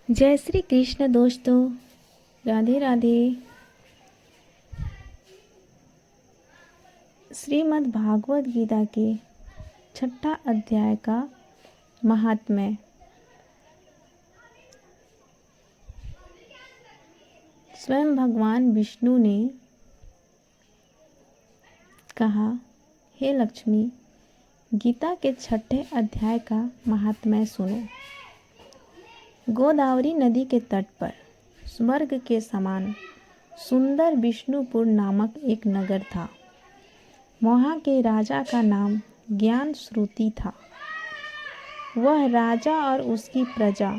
जय श्री कृष्ण दोस्तों, राधे राधे। श्रीमद् भागवत गीता के छठा अध्याय का महात्म्य। स्वयं भगवान विष्णु ने कहा, हे लक्ष्मी, गीता के छठे अध्याय का महात्म्य सुनो। गोदावरी नदी के तट पर स्वर्ग के समान सुंदर विष्णुपुर नामक एक नगर था। वहाँ के राजा का नाम ज्ञान श्रुति था। वह राजा और उसकी प्रजा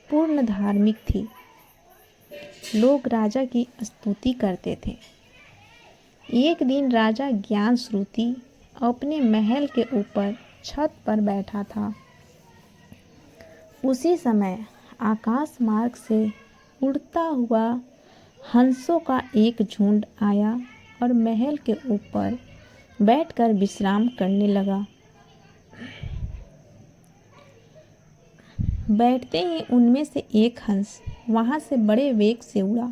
पूर्ण धार्मिक थी। लोग राजा की स्तुति करते थे। एक दिन राजा ज्ञान श्रुति अपने महल के ऊपर छत पर बैठा था। उसी समय आकाश मार्ग से उड़ता हुआ हंसों का एक झुंड आया और महल के ऊपर बैठकर विश्राम करने लगा। बैठते ही उनमें से एक हंस वहां से बड़े वेग से उड़ा।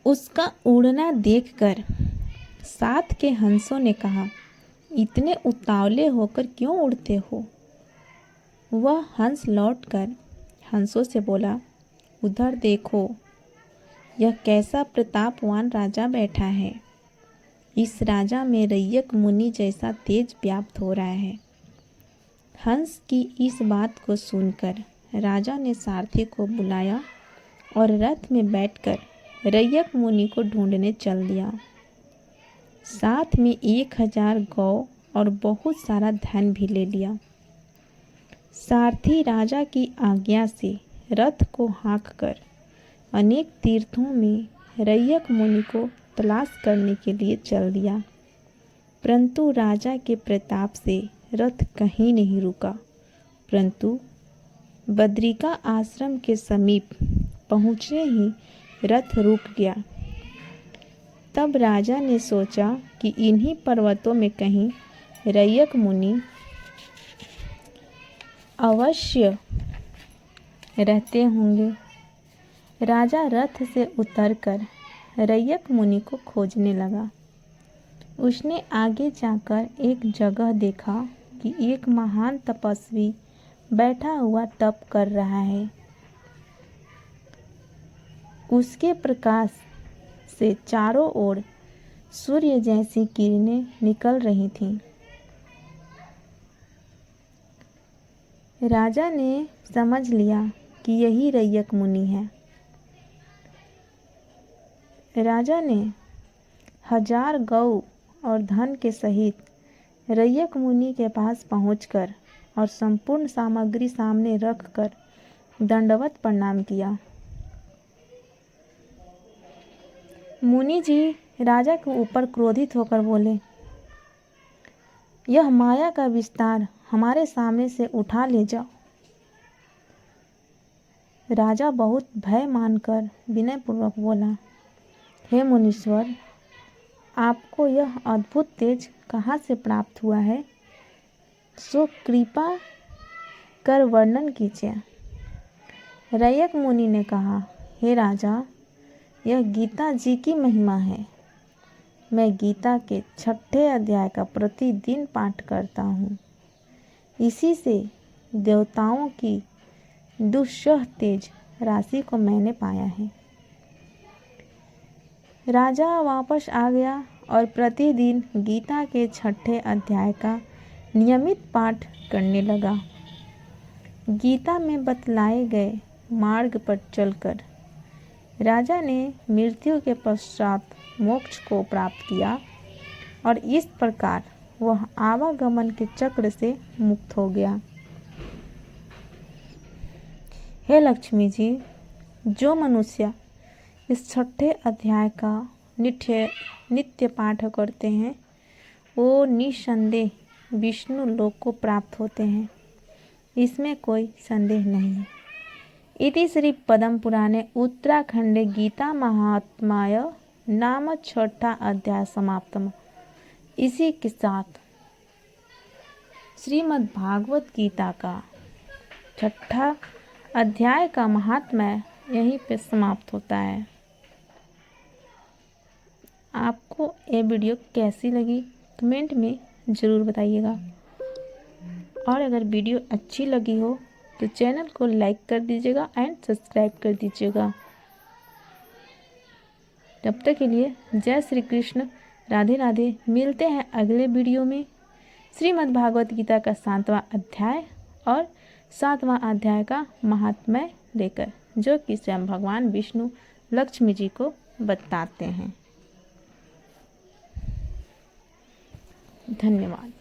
उसका उड़ना देखकर साथ के हंसों ने कहा, इतने उतावले होकर क्यों उड़ते हो? वह हंस लौटकर हंसों से बोला, उधर देखो, यह कैसा प्रतापवान राजा बैठा है। इस राजा में रैयक मुनि जैसा तेज व्याप्त हो रहा है। हंस की इस बात को सुनकर राजा ने सारथी को बुलाया और रथ में बैठकर रैयक मुनि को ढूंढने चल दिया। साथ में 1000 गौ और बहुत सारा धन भी ले लिया। सारथी राजा की आज्ञा से रथ को हाँककर अनेक तीर्थों में रैयक मुनि को तलाश करने के लिए चल दिया, परंतु राजा के प्रताप से रथ कहीं नहीं रुका। परंतु बद्रिका आश्रम के समीप पहुँचने ही रथ रुक गया। तब राजा ने सोचा कि इन्हीं पर्वतों में कहीं रैयक मुनि अवश्य रहते होंगे। राजा रथ से उतरकर रैयक मुनि को खोजने लगा। उसने आगे जाकर एक जगह देखा कि एक महान तपस्वी बैठा हुआ तप कर रहा है। उसके प्रकाश से चारों ओर सूर्य जैसी किरणें निकल रही थीं। राजा ने समझ लिया कि यही रैयक मुनि है। राजा ने 1000 गौ और धन के सहित रैयक मुनि के पास पहुंचकर और संपूर्ण सामग्री सामने रखकर दंडवत प्रणाम किया। मुनि जी राजा के ऊपर क्रोधित होकर बोले, यह माया का विस्तार हमारे सामने से उठा ले जाओ। राजा बहुत भय मानकर विनयपूर्वक बोला, हे मुनीश्वर, आपको यह अद्भुत तेज कहाँ से प्राप्त हुआ है? सो कृपा कर वर्णन कीजिए। रैयक मुनि ने कहा, हे राजा, यह गीता जी की महिमा है। मैं गीता के छठे अध्याय का प्रतिदिन पाठ करता हूँ। इसी से देवताओं की दुस्सह तेज राशि को मैंने पाया है। राजा वापस आ गया और प्रतिदिन गीता के छठे अध्याय का नियमित पाठ करने लगा। गीता में बतलाए गए मार्ग पर चलकर राजा ने मृत्यु के पश्चात मोक्ष को प्राप्त किया और इस प्रकार वह आवागमन के चक्र से मुक्त हो गया। हे लक्ष्मी जी, जो मनुष्य इस छठे अध्याय का नित्य पाठ करते हैं, वो निसंदेह विष्णु लोक को प्राप्त होते हैं। इसमें कोई संदेह नहीं है। इति श्री पद्म पुराणे उत्तराखंडे गीता महात्म्य नाम छठा अध्याय समाप्तम। इसी के साथ श्रीमद् भागवत गीता का छठा अध्याय का महात्म्य यहीं पे समाप्त होता है। आपको ये वीडियो कैसी लगी कमेंट में ज़रूर बताइएगा, और अगर वीडियो अच्छी लगी हो तो चैनल को लाइक कर दीजिएगा एंड सब्सक्राइब कर दीजिएगा। तब तक के लिए जय श्री कृष्ण, राधे राधे। मिलते हैं अगले वीडियो में श्रीमद् भागवत गीता का 7वां अध्याय और 7वां अध्याय का महात्म्य लेकर, जो कि स्वयं भगवान विष्णु लक्ष्मी जी को बताते हैं। धन्यवाद।